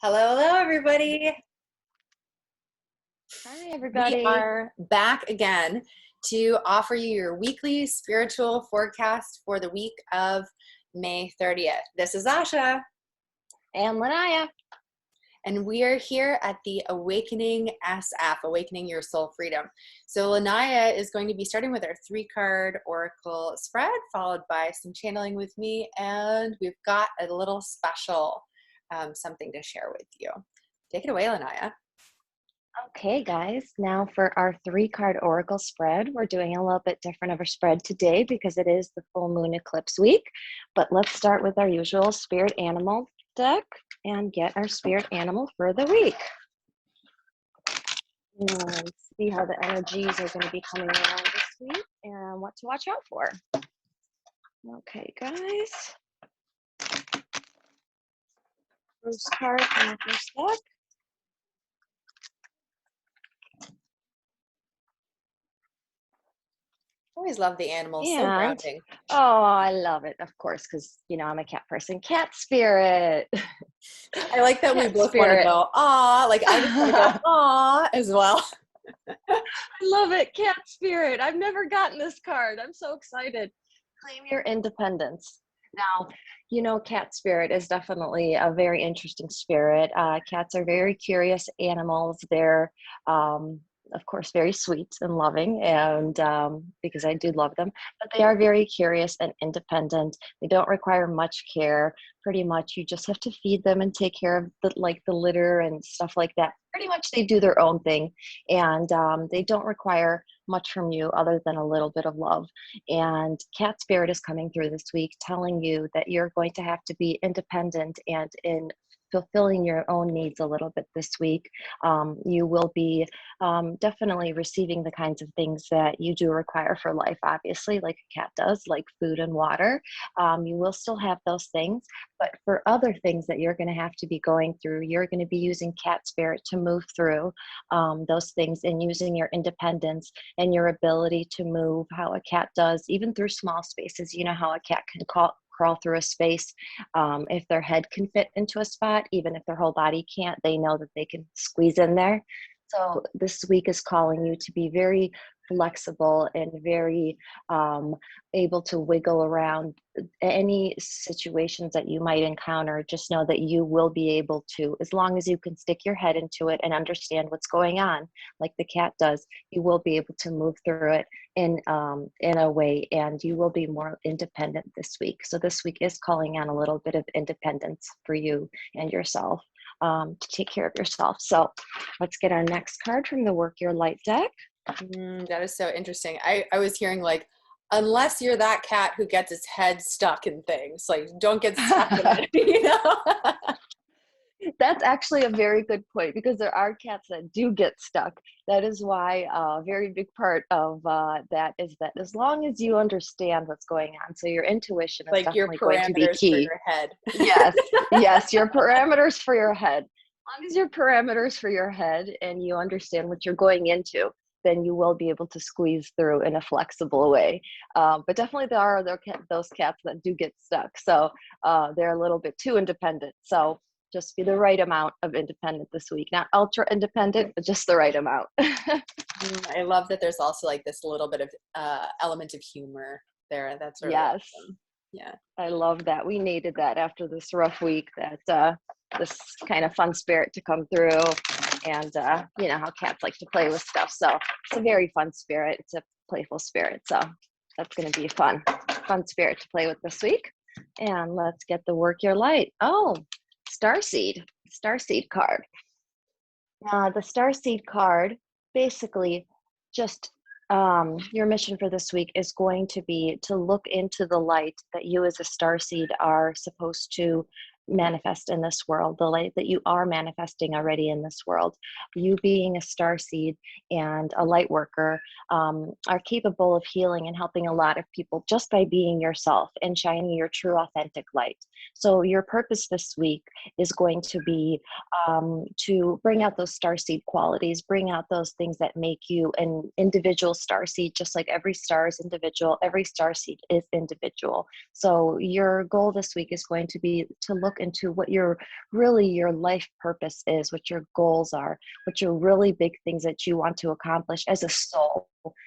Hello, hello, everybody. Hi, We everybody. are back again to offer you your weekly spiritual forecast for the week of May 30th. This is Asha. And Lanaya. And we are here at the Awakening SF, Awakening Your Soul Freedom. So Lanaya is going to be starting with our 3-card oracle spread, followed by some channeling with me. And we've got a little special something to share with you. Take it away, Lanaya. Okay, guys, now for our 3-card oracle spread. We're doing a little bit different of a spread today because it is the full moon eclipse week. But let's start with our usual spirit animal deck and get our spirit animal for the week. And see how the energies are going to be coming around this week and what to watch out for. Okay, guys. First card from the first deck. Always love the animals, so And, grounding. oh, I love it, of course, because, you know, I'm a cat person. Cat spirit. I like that Cat we both want to spirit. go, aw, like I just want to go, aw, as well. I love it. Cat spirit. I've never gotten this card. I'm so excited. Claim your independence. Now, you know, cat spirit is definitely a very interesting spirit. Cats are very curious animals. They're, of course, very sweet and loving, and because I do love them, but they are very curious and independent. They don't require much care. Pretty much, you just have to feed them and take care of the litter and stuff like that. Pretty much, they do their own thing, and they don't require much from you other than a little bit of love. And cat spirit is coming through this week telling you that you're going to have to be independent and in fulfilling your own needs a little bit this week. You will be definitely receiving the kinds of things that you do require for life, obviously, like a cat does, like food and water. You will still have those things, but for other things that you're going to have to be going through, you're going to be using cat spirit to move through those things and using your independence and your ability to move how a cat does, even through small spaces. You know how a cat can crawl through a space. If their head can fit into a spot, even if their whole body can't, they know that they can squeeze in there. So this week is calling you to be very flexible and very able to wiggle around any situations that you might encounter. Just know that you will be able to, as long as you can stick your head into it and understand what's going on, like the cat does, you will be able to move through it in a way, and you will be more independent this week. So this week is calling on a little bit of independence for you and yourself. To take care of yourself. So let's get our next card from the Work Your Light deck. That is so interesting. I was hearing like, unless you're that cat who gets its head stuck in things, like don't get stuck in it, you know? That's actually a very good point, because there are cats that do get stuck. That is why a very big part of that is that as long as you understand what's going on, so your intuition is Like your definitely going to be parameters for key. your head. Yes, yes, your parameters for your head. As long as your parameters for your head and you understand what you're going into, then you will be able to squeeze through in a flexible way. But definitely there are those cats that do get stuck. So they're a little bit too independent. So just be the right amount of independent this week. Not ultra independent, but just the right amount. I love that there's also like this little bit of element of humor there. That's really Yes. awesome. Yeah. I love that. We needed that after this rough week, that this kind of fun spirit to come through. And you know how cats like to play with stuff. So it's a very fun spirit. It's a playful spirit. So that's going to be fun spirit to play with this week. And let's get the Work Your Light. Oh, Starseed card. The Starseed card, basically just your mission for this week is going to be to look into the light that you as a starseed are supposed to manifest in this world, the light that you are manifesting already in this world. You being a starseed and a light worker are capable of healing and helping a lot of people just by being yourself and shining your true authentic light. So your purpose this week is going to be to bring out those starseed qualities, bring out those things that make you an individual starseed, just like every star is individual, every starseed is individual. So your goal this week is going to be to look into what your really your life purpose is, what your goals are, what your really big things that you want to accomplish as a soul,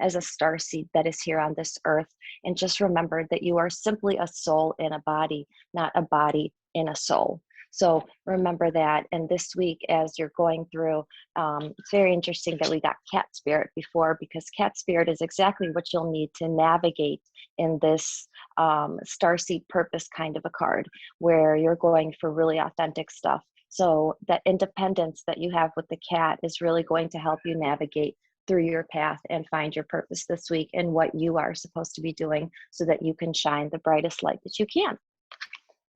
as a starseed that is here on this earth. And just remember that you are simply a soul in a body, not a body in a soul. So remember that. And this week, as you're going through, it's very interesting that we got cat spirit before, because cat spirit is exactly what you'll need to navigate in this starseed purpose kind of a card, where you're going for really authentic stuff. So that independence that you have with the cat is really going to help you navigate through your path and find your purpose this week and what you are supposed to be doing so that you can shine the brightest light that you can.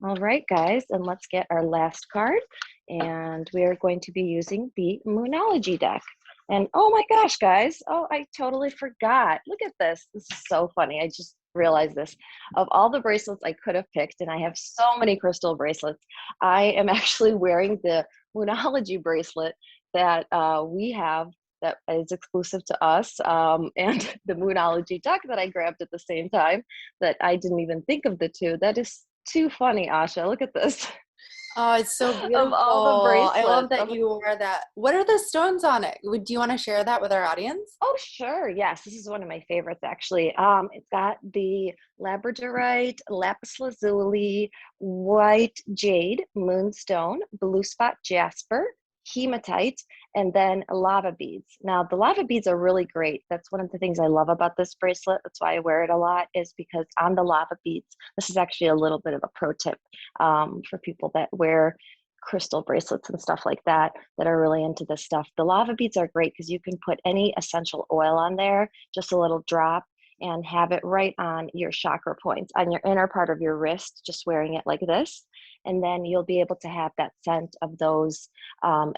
All right, guys, and let's get our last card. And we are going to be using the Moonology deck. And oh my gosh, guys, oh, I totally forgot. Look at this. This is so funny. I just realized this. Of all the bracelets I could have picked, and I have so many crystal bracelets, I am actually wearing the Moonology bracelet that we have that is exclusive to us, and the Moonology deck that I grabbed at the same time that I didn't even think of the two. That is too funny, Asha. Look at this. Oh, it's so Of beautiful. all the I love bracelets. that you wore that. What are the stones on it? Do you want to share that with our audience? Oh, sure. Yes, this is one of my favorites, actually. It's got the labradorite, lapis lazuli, white jade, moonstone, blue spot jasper, hematite, and then lava beads. Now, the lava beads are really great. That's one of the things I love about this bracelet. That's why I wear it a lot, is because on the lava beads, this is actually a little bit of a pro tip for people that wear crystal bracelets and stuff like that are really into this stuff. The lava beads are great because you can put any essential oil on there, just a little drop, and have it right on your chakra points, on your inner part of your wrist, just wearing it like this. And then you'll be able to have that scent of those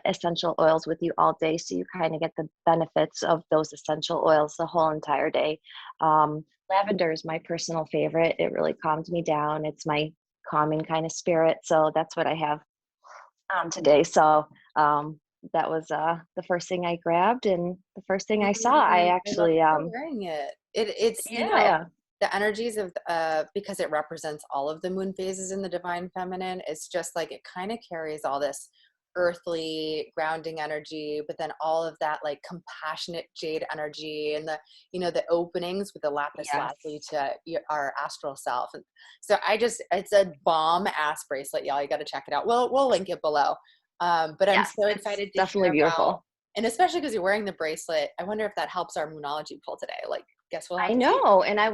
essential oils with you all day. So you kind of get the benefits of those essential oils the whole entire day. Lavender is my personal favorite. It really calms me down. It's my calming kind of spirit. So that's what I have today. So that was the first thing I grabbed and the first thing I saw. I love actually, that you're wearing it. It's yeah, the energies of because it represents all of the moon phases in the divine feminine. It's just like it kind of carries all this earthly grounding energy, but then all of that like compassionate jade energy, and the the openings with the lapis yes, lazuli to our astral self. And so it's a bomb ass bracelet, y'all. You got to check it out. We'll link it below. But I'm yes, so it's excited to definitely hear about, beautiful. and especially because you're wearing the bracelet, I wonder if that helps our Moonology pull today. Like, guess we'll have I to see. know, and I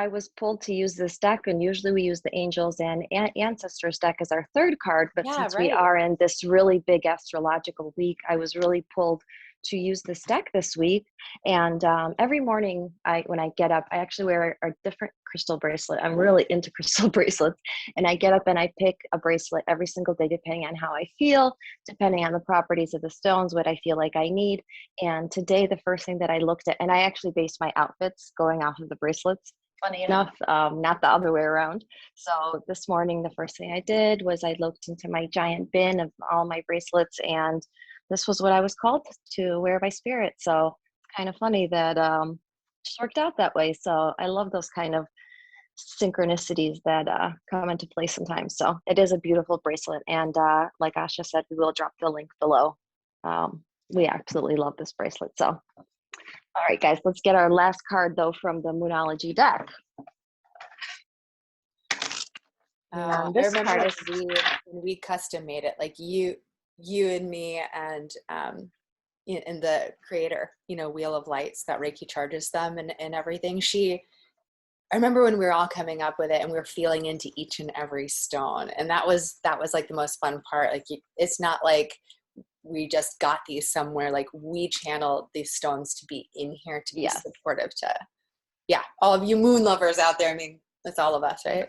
was pulled to use this deck, and usually we use the angels and ancestors deck as our third card, but Yeah, since we right. are in this really big astrological week, I was really pulled to use this deck this week. And every morning when I get up, I actually wear a different crystal bracelet. I'm really into crystal bracelets, and I get up and I pick a bracelet every single day depending on how I feel, depending on the properties of the stones, what I feel like I need. And today, the first thing that I looked at, and I actually based my outfits going off of the bracelets, funny enough, not the other way around. So this morning, the first thing I did was I looked into my giant bin of all my bracelets, and this was what I was called to wear by spirit. So it's kind of funny that just worked out that way. So I love those kind of synchronicities that come into play sometimes. So it is a beautiful bracelet. And like Asha said, we will drop the link below. We absolutely love this bracelet. So, all right, guys, let's get our last card though from the Moonology deck. I And this remember card when we custom made it, like you and me, and and the creator, Wheel of Lights, that Reiki charges them and everything. I remember when we were all coming up with it and we were feeling into each and every stone. And that was like the most fun part. Like it's not like we just got these somewhere, like we channeled these stones to be in here to be yes. supportive to, all of you moon lovers out there. I mean, that's all of us, right?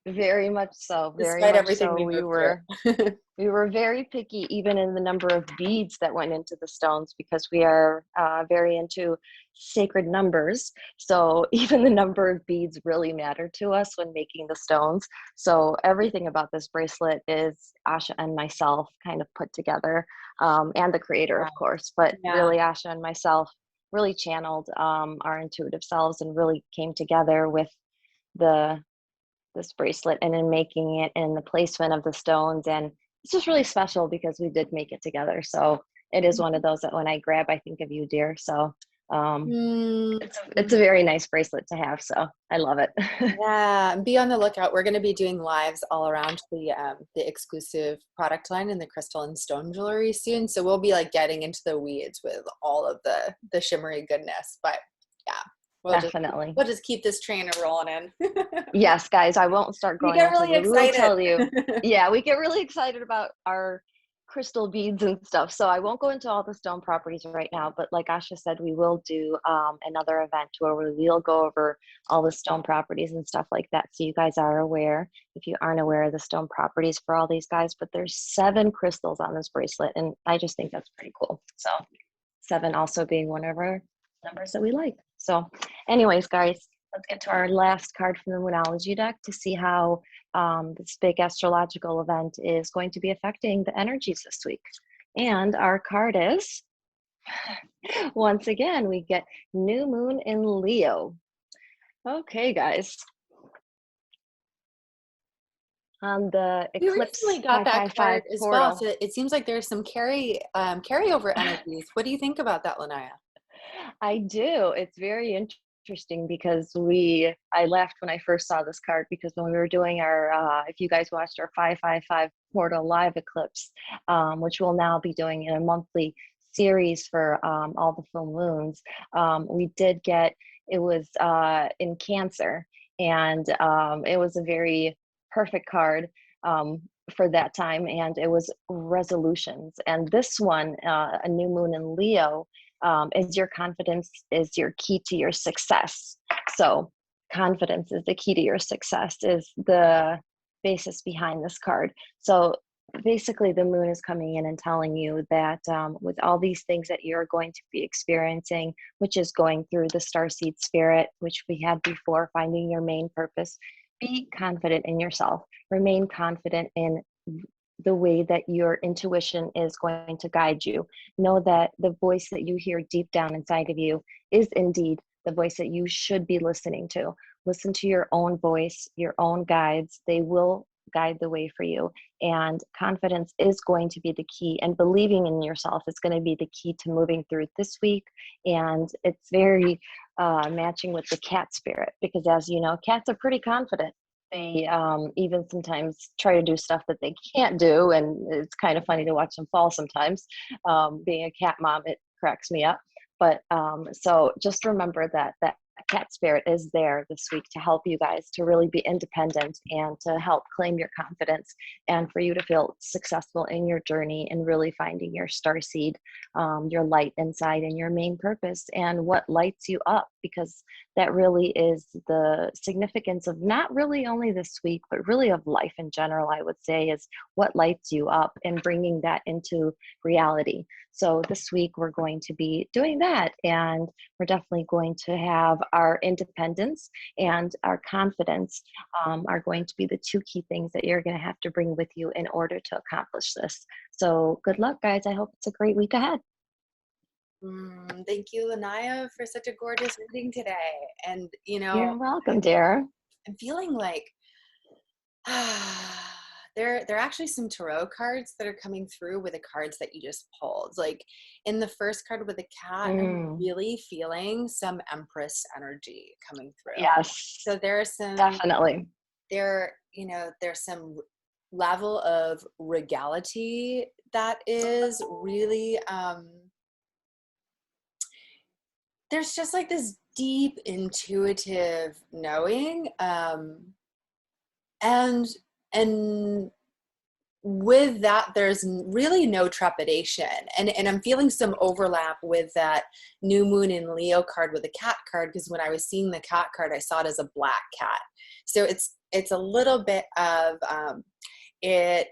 Very much so. Very Despite much everything so. we We moved were through. we were very picky, even in the number of beads that went into the stones, because we are very into sacred numbers. So even the number of beads really matter to us when making the stones. So everything about this bracelet is Asha and myself kind of put together, and the creator, of course. But Yeah. really, Asha and myself really channeled our intuitive selves and really came together with the this bracelet and in making it and the placement of the stones. And it's just really special because we did make it together. So it is one of those that when I grab, I think of you, dear. So it's a very nice bracelet to have. So I love it. Yeah, be on the lookout. We're going to be doing lives all around the exclusive product line in the crystal and stone jewelry soon. So we'll be like getting into the weeds with all of the shimmery goodness. But yeah, Definitely. we'll just keep this train rolling in. Yes, guys, I won't start We going get into really the, we will excited. tell you. Yeah, we get really excited about our crystal beads and stuff. So I won't go into all the stone properties right now, but like Asha said, we will do another event where we will go over all the stone properties and stuff like that. So you guys are aware, if you aren't aware of the stone properties for all these guys, but there's 7 crystals on this bracelet. And I just think that's pretty cool. So 7 also being one of our numbers that we like. So anyways, guys, let's get to our last card from the Moonology deck to see how this big astrological event is going to be affecting the energies this week. And our card is, once again, we get New Moon in Leo. Okay, guys. On the We eclipse recently got that 555 card as well, portal. so it seems like there's some carryover energies. What do you think about that, Lanaya? I do. It's very interesting because I laughed when I first saw this card because when we were doing our, if you guys watched our 555 portal live eclipse, which we'll now be doing in a monthly series for all the full moons, we did get, it was in Cancer, and it was a very perfect card for that time, and it was resolutions. And this one, a new moon in Leo, is your confidence is your key to your success. So confidence is the key to your success is the basis behind this card. So basically the moon is coming in and telling you that with all these things that you're going to be experiencing, which is going through the starseed spirit, which we had before, finding your main purpose, be confident in yourself, remain confident in the way that your intuition is going to guide you. Know that the voice that you hear deep down inside of you is indeed the voice that you should be listening to. Listen to your own voice, your own guides. They will guide the way for you. And confidence is going to be the key, and believing in yourself is going to be the key to moving through this week. And it's very matching with the cat spirit, because as you know, cats are pretty confident. They even sometimes try to do stuff that they can't do, and it's kind of funny to watch them fall sometimes. Being a cat mom, it cracks me up. But so just remember that cat spirit is there this week to help you guys to really be independent and to help claim your confidence, and for you to feel successful in your journey and really finding your star seed, your light inside, and your main purpose and what lights you up, because that really is the significance of not really only this week, but really of life in general, I would say, is what lights you up and bringing that into reality. So this week we're going to be doing that, and we're definitely going to have our independence and our confidence are going to be the 2 key things that you're going to have to bring with you in order to accomplish this. So good luck, guys. I hope it's a great week ahead. Thank you, Lanaya, for such a gorgeous reading today. And, You're welcome, dear. I'm feeling like there are actually some tarot cards that are coming through with the cards that you just pulled. Like in the first card with the cat, I'm really feeling some Empress energy coming through. Yes. So there's some definitely. There's some level of regality that is really there's just like this deep intuitive knowing, and with that there's really no trepidation, and I'm feeling some overlap with that new moon in Leo card with the cat card, because when I was seeing the cat card I saw it as a black cat. So it's a little bit of it,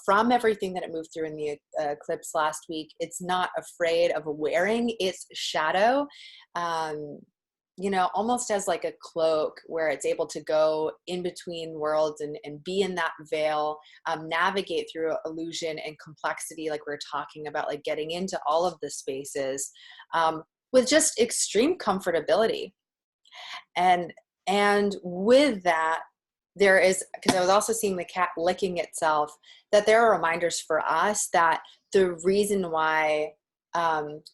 from everything that it moved through in the eclipse last week, it's not afraid of wearing its shadow, almost as like a cloak, where it's able to go in between worlds and be in that veil, navigate through illusion and complexity, like we're talking about, like getting into all of the spaces with just extreme comfortability. And with that, there is, because I was also seeing the cat licking itself, that there are reminders for us that the reason why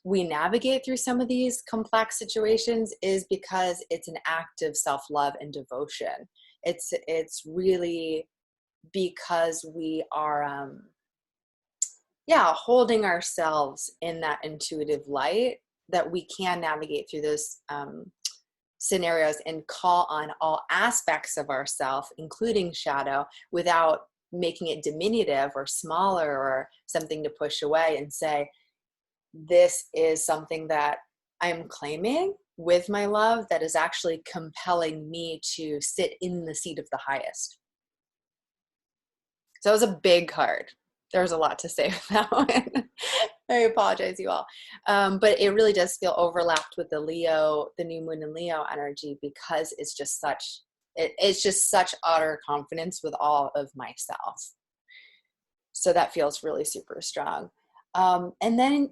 we navigate through some of these complex situations is because it's an act of self-love and devotion. It's really because we are, holding ourselves in that intuitive light, that we can navigate through those scenarios and call on all aspects of ourself, including shadow, without making it diminutive or smaller or something to push away, and say, this is something that I'm claiming with my love that is actually compelling me to sit in the seat of the highest. So it was a big card. There was a lot to say with that one. I apologize, you all. But it really does feel overlapped with the Leo, the new moon in Leo energy, because it's just such utter confidence with all of myself. So that feels really super strong. And then,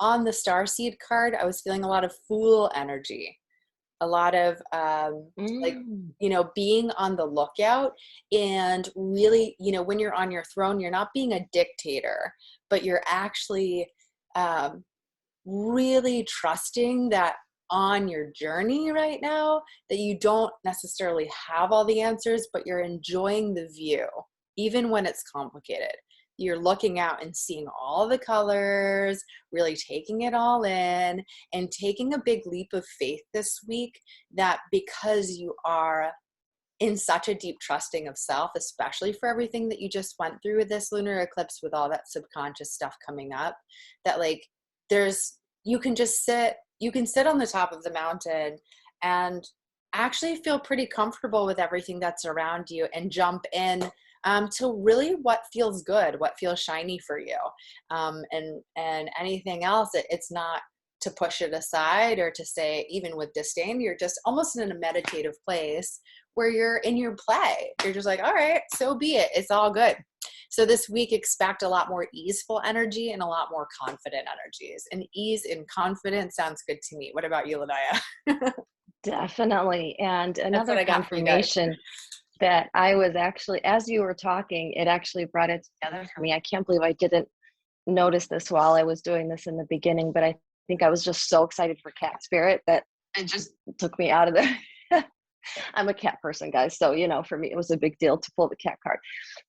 on the Starseed card, I was feeling a lot of Fool energy, a lot of being on the lookout, and really, when you're on your throne, you're not being a dictator, but you're actually really trusting that on your journey right now, that you don't necessarily have all the answers, but you're enjoying the view, even when it's complicated. You're looking out and seeing all the colors, really taking it all in, and taking a big leap of faith this week, that because you are in such a deep trusting of self, especially for everything that you just went through with this lunar eclipse, with all that subconscious stuff coming up, that you can sit on the top of the mountain and actually feel pretty comfortable with everything that's around you, and jump in to really what feels good, what feels shiny for you. And anything else, it's not to push it aside or to say, even with disdain, you're just almost in a meditative place where you're in your play. You're just like, all right, so be it. It's all good. So this week, expect a lot more easeful energy and a lot more confident energies. And ease and confidence sounds good to me. What about you, Lanaya? Definitely. And That's what another I got for you guys. confirmation that I was actually, as you were talking, it actually brought it together for me. I can't believe I didn't notice this while I was doing this in the beginning, but I think I was just so excited for cat spirit that it just took me out of there. I'm a cat person, guys. So, for me, it was a big deal to pull the cat card.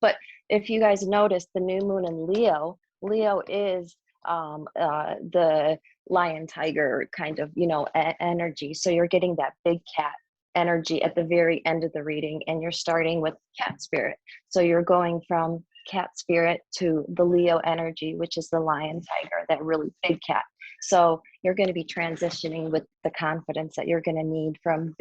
But if you guys noticed, the new moon in Leo is the lion tiger kind of, energy. So you're getting that big cat energy at the very end of the reading, and you're starting with cat spirit. So you're going from cat spirit to the Leo energy, which is the lion tiger, that really big cat. So you're going to be transitioning with the confidence that you're going to need from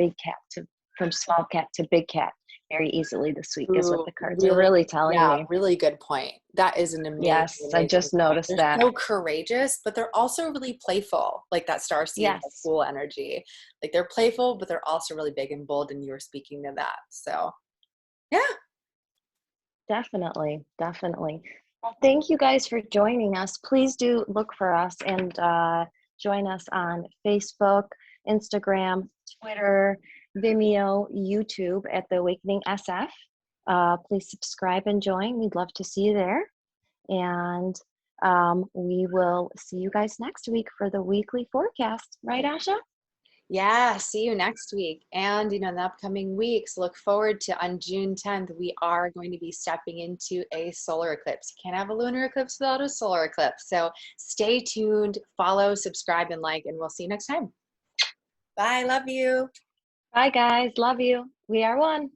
small cat to big cat very easily this week. Is what the cards are really telling me. Really good point. That is an amazing. Yes, I just noticed they're that. So courageous, but they're also really playful, like that Starseed, yes. Cool energy. Like they're playful, but they're also really big and bold, and you were speaking to that. So, yeah. Definitely. Well, thank you guys for joining us. Please do look for us and join us on Facebook, Instagram, Twitter, Vimeo, YouTube at the AwakeningSF. Please subscribe and join. We'd love to see you there. And we will see you guys next week for the weekly forecast. Right, Asha? Yeah, see you next week. And, in the upcoming weeks, look forward to, on June 10th, we are going to be stepping into a solar eclipse. You can't have a lunar eclipse without a solar eclipse. So stay tuned, follow, subscribe, and like, and we'll see you next time. Bye. Love you. Bye, guys. Love you. We are one.